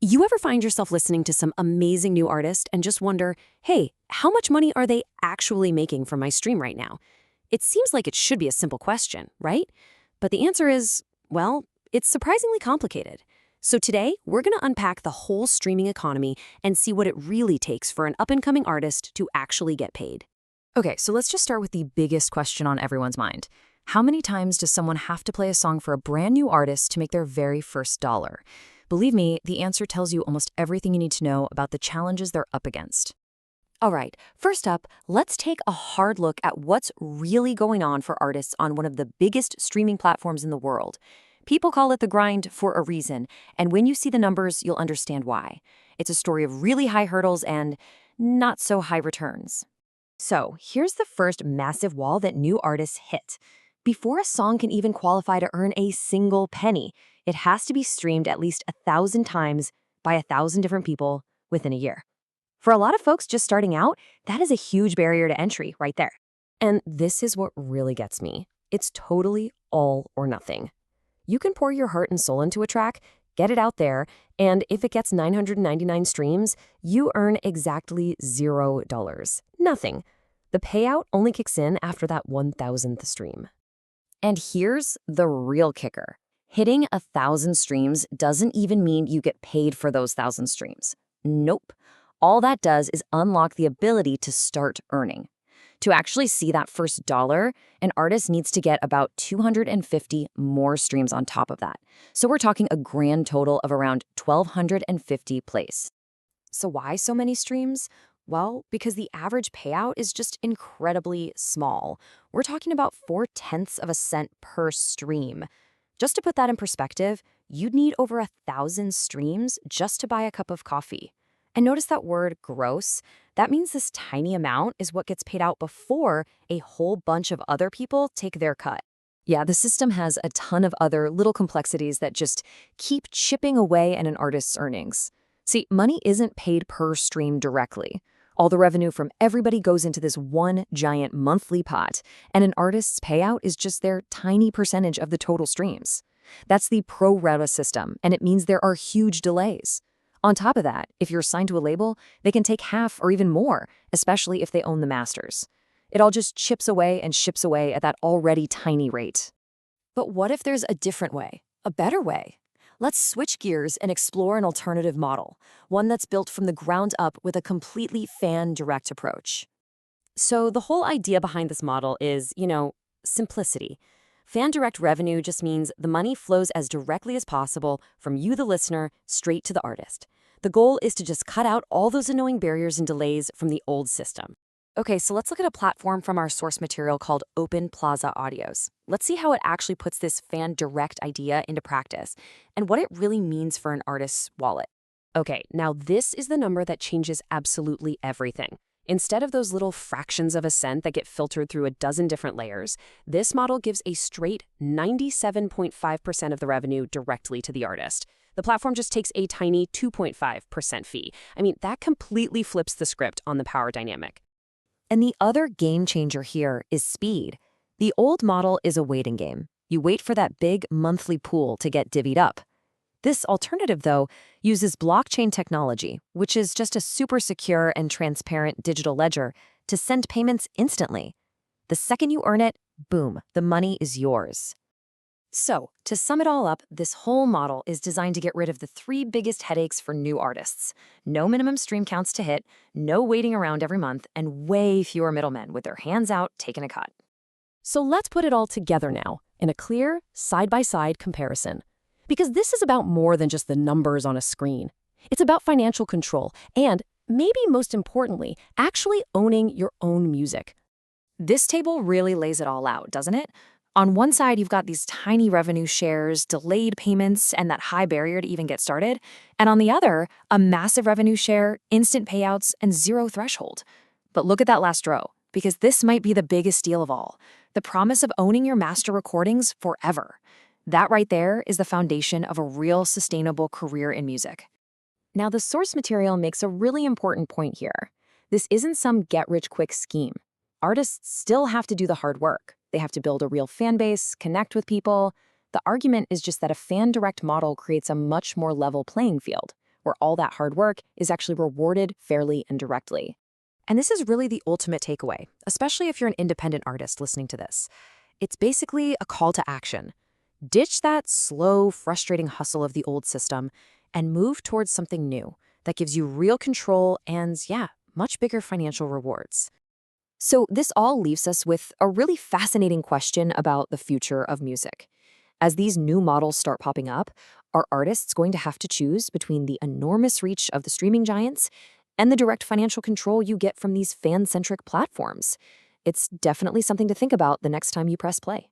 You ever find yourself listening to some amazing new artist and just wonder, hey, how much money are they actually making from my stream right now? It seems like it should be a simple question, right? But the answer is, well, it's surprisingly complicated. So today, we're going to unpack the whole streaming economy and see what it really takes for an up-and-coming artist to actually get paid. Okay, so let's just start with the biggest question on everyone's mind. How many times does someone have to play a song for a brand new artist to make their very first dollar? Believe me, the answer tells you almost everything you need to know about the challenges they're up against. All right, first up, let's take a hard look at what's really going on for artists on one of the biggest streaming platforms in the world. People call it the grind for a reason, and when you see the numbers, you'll understand why. It's a story of really high hurdles and not so high returns. So, here's the first massive wall that new artists hit. Before a song can even qualify to earn a single penny, it has to be streamed at least 1,000 times by 1,000 different people within a year. For a lot of folks just starting out, that is a huge barrier to entry right there. And this is what really gets me. It's totally all or nothing. You can pour your heart and soul into a track, get it out there, and if it gets 999 streams, you earn exactly $0. Nothing. The payout only kicks in after that 1,000th stream. And here's the real kicker. Hitting 1,000 streams doesn't even mean you get paid for those 1,000 streams. Nope. All that does is unlock the ability to start earning. To actually see that first dollar, an artist needs to get about 250 more streams on top of that. So we're talking a grand total of around 1,250 plays. So why so many streams? Well, because the average payout is just incredibly small. We're talking about 0.4 of a cent per stream. Just to put that in perspective, you'd need over 1,000 streams just to buy a cup of coffee. And notice that word gross. That means this tiny amount is what gets paid out before a whole bunch of other people take their cut. Yeah, the system has a ton of other little complexities that just keep chipping away at an artist's earnings. See, money isn't paid per stream directly. All the revenue from everybody goes into this one giant monthly pot, and an artist's payout is just their tiny percentage of the total streams. That's the pro rata system, and it means there are huge delays. On top of that, if you're signed to a label, they can take half or even more, especially if they own the masters. It all just chips away and ships away at that already tiny rate. But what if there's a different way, a better way? Let's switch gears and explore an alternative model, one that's built from the ground up with a completely fan-direct approach. So the whole idea behind this model is, simplicity. Fan-direct revenue just means the money flows as directly as possible from you, the listener, straight to the artist. The goal is to just cut out all those annoying barriers and delays from the old system. Okay, so let's look at a platform from our source material called OpenPlaza Audios. Let's see how it actually puts this fan-direct idea into practice and what it really means for an artist's wallet. Okay, now this is the number that changes absolutely everything. Instead of those little fractions of a cent that get filtered through a dozen different layers, this model gives a straight 97.5% of the revenue directly to the artist. The platform just takes a tiny 2.5% fee. I mean, that completely flips the script on the power dynamic. And the other game changer here is speed. The old model is a waiting game. You wait for that big monthly pool to get divvied up. This alternative, though, uses blockchain technology, which is just a super secure and transparent digital ledger, to send payments instantly. The second you earn it, boom, the money is yours. So, to sum it all up, this whole model is designed to get rid of the 3 biggest headaches for new artists. No minimum stream counts to hit, no waiting around every month, and way fewer middlemen with their hands out taking a cut. So let's put it all together now, in a clear, side-by-side comparison. Because this is about more than just the numbers on a screen. It's about financial control and, maybe most importantly, actually owning your own music. This table really lays it all out, doesn't it? On one side, you've got these tiny revenue shares, delayed payments, and that high barrier to even get started. And on the other, a massive revenue share, instant payouts, and zero threshold. But look at that last row, because this might be the biggest deal of all. The promise of owning your master recordings forever. That right there is the foundation of a real sustainable career in music. Now, the source material makes a really important point here. This isn't some get-rich-quick scheme. Artists still have to do the hard work. They have to build a real fan base, connect with people. The argument is just that a fan-direct model creates a much more level playing field, where all that hard work is actually rewarded fairly and directly. And this is really the ultimate takeaway, especially if you're an independent artist listening to this. It's basically a call to action. Ditch that slow, frustrating hustle of the old system and move towards something new that gives you real control and, yeah, much bigger financial rewards. So, this all leaves us with a really fascinating question about the future of music. As these new models start popping up, are artists going to have to choose between the enormous reach of the streaming giants and the direct financial control you get from these fan centric platforms? It's definitely something to think about the next time you press play.